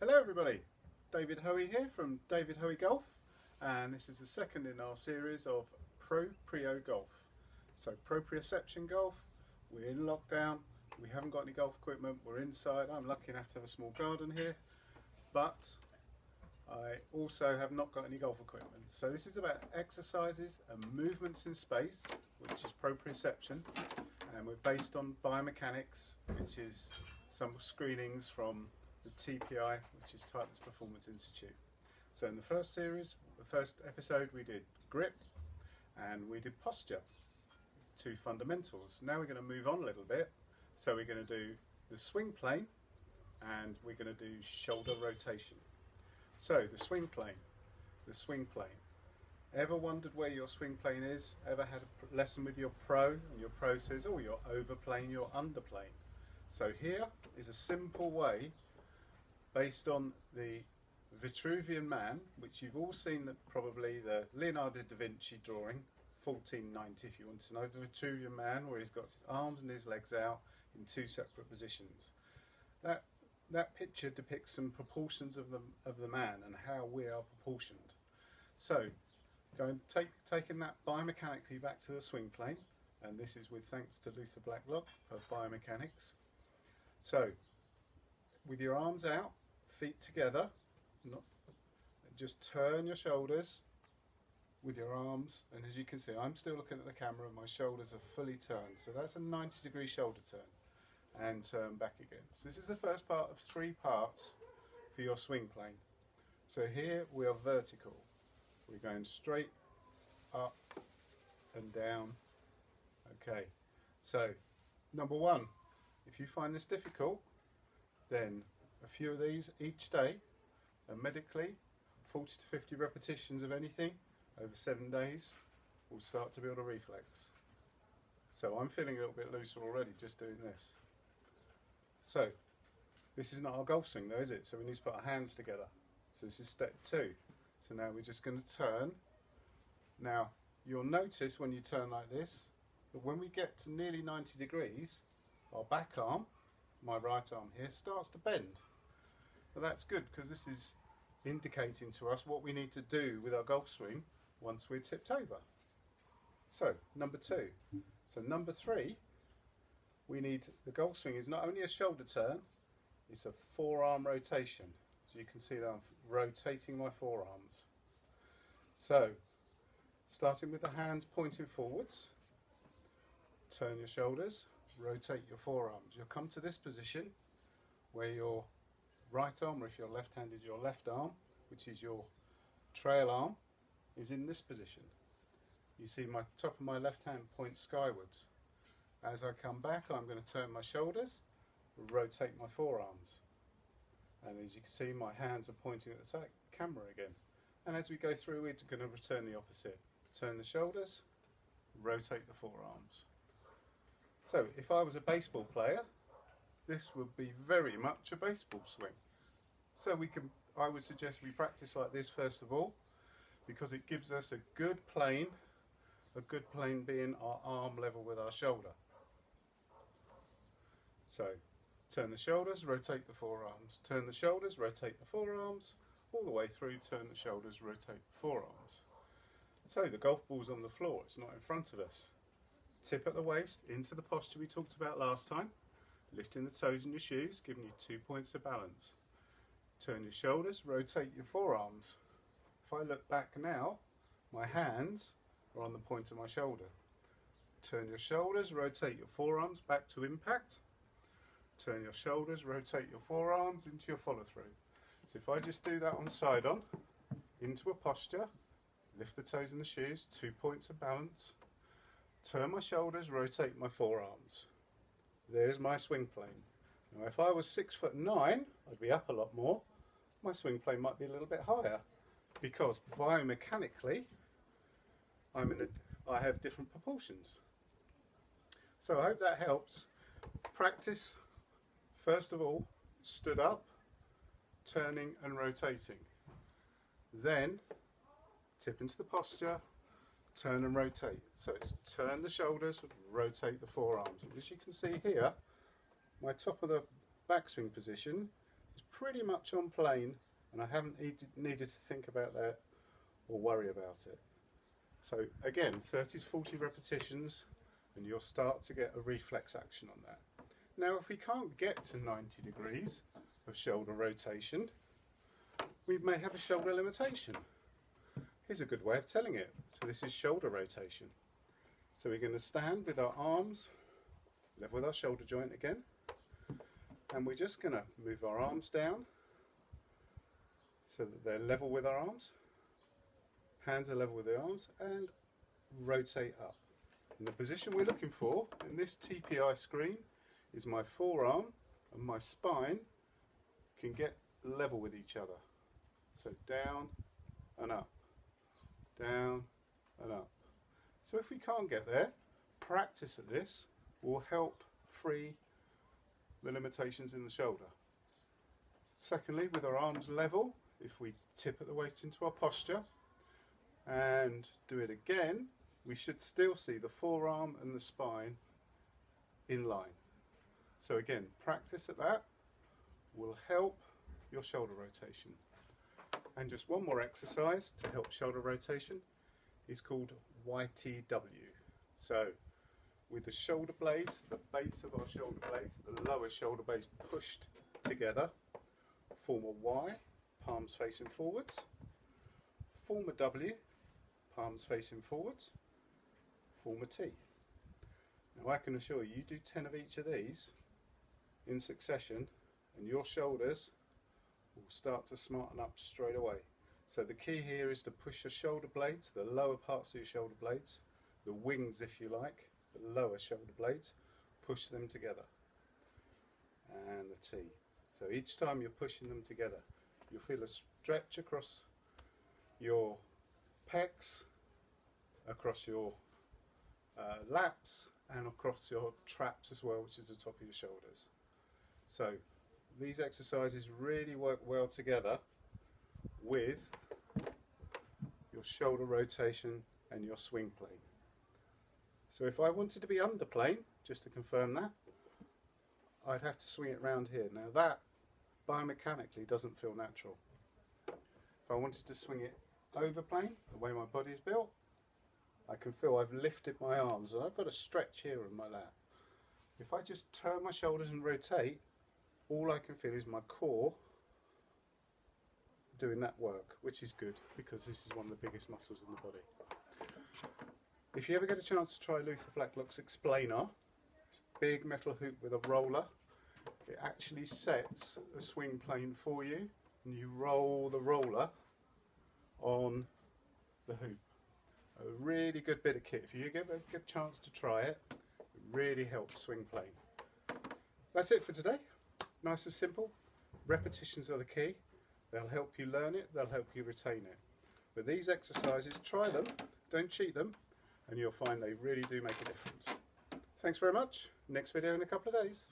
Hello everybody, David Hoey here from David Hoey Golf, and this is the second in our series of Proprio Golf. So proprioception golf, we're in lockdown, we haven't got any golf equipment, we're inside. I'm lucky enough to have a small garden here, but I also have not got any golf equipment. So this is about exercises and movements in space, which is proprioception, and we're based on biomechanics, which is some screenings from the TPI, which is Tightness Performance Institute. So in the first series, the first episode, we did grip and we did posture, two fundamentals. Now we're going to move on a little bit. So we're going to do the swing plane and we're going to do shoulder rotation. So the swing plane. Ever wondered where your swing plane is? Ever had a lesson with your pro and your pro says, oh, you're overplaying, you're underplaying. So here is a simple way based on the Vitruvian Man, which you've all seen, probably the Leonardo da Vinci drawing, 1490 if you want to know, the Vitruvian Man, where he's got his arms and his legs out in two separate positions. That picture depicts some proportions of the man and how we are proportioned. So, taking that biomechanically back to the swing plane, and this is with thanks to Luther Blacklock for biomechanics. So, with your arms out, feet together, just turn your shoulders with your arms, and as you can see, I'm still looking at the camera and my shoulders are fully turned. So that's a 90-degree shoulder turn, and turn back again. So this is the first part of 3 parts for your swing plane. So here we are vertical. We're going straight up and down. Okay, so number 1, if you find this difficult, then a few of these each day, and medically 40 to 50 repetitions of anything over 7 days will start to build a reflex. So I'm feeling a little bit looser already just doing this. So this is not our golf swing though, is it? So we need to put our hands together. So this is step 2. So now we're just going to turn. Now you'll notice when you turn like this that when we get to nearly 90 degrees, our back arm, my right arm here, starts to bend. But that's good because this is indicating to us what we need to do with our golf swing once we're tipped over. So number 2. So number 3, we need, the golf swing is not only a shoulder turn, it's a forearm rotation. So you can see that I'm rotating my forearms. So starting with the hands pointing forwards, turn your shoulders, rotate your forearms. You'll come to this position where your right arm, or if you're left-handed, your left arm, which is your trail arm, is in this position. You see my top of my left hand point skywards. As I come back, I'm going to turn my shoulders, rotate my forearms. And as you can see, my hands are pointing at the camera again. And as we go through, we're going to return the opposite. Turn the shoulders, rotate the forearms. So if I was a baseball player, this would be very much a baseball swing. So I would suggest we practice like this first of all, because it gives us a good plane being our arm level with our shoulder. So turn the shoulders, rotate the forearms, turn the shoulders, rotate the forearms, all the way through, turn the shoulders, rotate the forearms. So the golf ball's on the floor, it's not in front of us. Tip at the waist, into the posture we talked about last time, lifting the toes in your shoes, giving you 2 points of balance. Turn your shoulders, rotate your forearms. If I look back now, my hands are on the point of my shoulder. Turn your shoulders, rotate your forearms back to impact. Turn your shoulders, rotate your forearms into your follow through. So if I just do that on side on, into a posture, lift the toes in the shoes, 2 points of balance. Turn my shoulders, rotate my forearms. There's my swing plane. Now if I was 6'9", I'd be up a lot more. My swing plane might be a little bit higher because biomechanically I have different proportions. So I hope that helps. Practice, first of all, stood up, turning and rotating. Then tip into the posture, turn and rotate. So it's turn the shoulders, rotate the forearms. As you can see here, my top of the backswing position is pretty much on plane, and I haven't needed to think about that or worry about it. So again, 30 to 40 repetitions and you'll start to get a reflex action on that. Now if we can't get to 90 degrees of shoulder rotation, we may have a shoulder limitation. Here's a good way of telling it. So this is shoulder rotation. So we're going to stand with our arms level with our shoulder joint again, and we're just going to move our arms down so that they're level with our arms. Hands are level with the arms, and rotate up. And the position we're looking for in this TPI screen is my forearm and my spine can get level with each other. So down and up, down and up. So if we can't get there, practice at this will help free the limitations in the shoulder. Secondly, with our arms level, if we tip at the waist into our posture and do it again, we should still see the forearm and the spine in line. So again, practice at that will help your shoulder rotation. And just one more exercise to help shoulder rotation is called YTW. So with the shoulder blades, the base of our shoulder blades, the lower shoulder blades pushed together, form a Y, palms facing forwards, form a W, palms facing forwards, form a T. Now I can assure you, you do 10 of each of these in succession and your shoulders will start to smarten up straight away. So the key here is to push your shoulder blades, the lower parts of your shoulder blades, the wings if you like, the lower shoulder blades, push them together. And the T. So each time you're pushing them together, you'll feel a stretch across your pecs, across your lats, and across your traps as well, which is the top of your shoulders. So these exercises really work well together with your shoulder rotation and your swing plane. So if I wanted to be under plane, just to confirm that, I'd have to swing it round here. Now that biomechanically doesn't feel natural. If I wanted to swing it over plane, the way my body's built, I can feel I've lifted my arms and I've got a stretch here in my lat. If I just turn my shoulders and rotate, all I can feel is my core doing that work, which is good because this is one of the biggest muscles in the body. If you ever get a chance to try Luther Blacklock's explainer, it's a big metal hoop with a roller. It actually sets a swing plane for you and you roll the roller on the hoop. A really good bit of kit. If you get a good chance to try it, it really helps swing plane. That's it for today. Nice and simple. Repetitions are the key. They'll help you learn it, they'll help you retain it. But these exercises, try them, don't cheat them, and you'll find they really do make a difference. Thanks very much. Next video in a couple of days.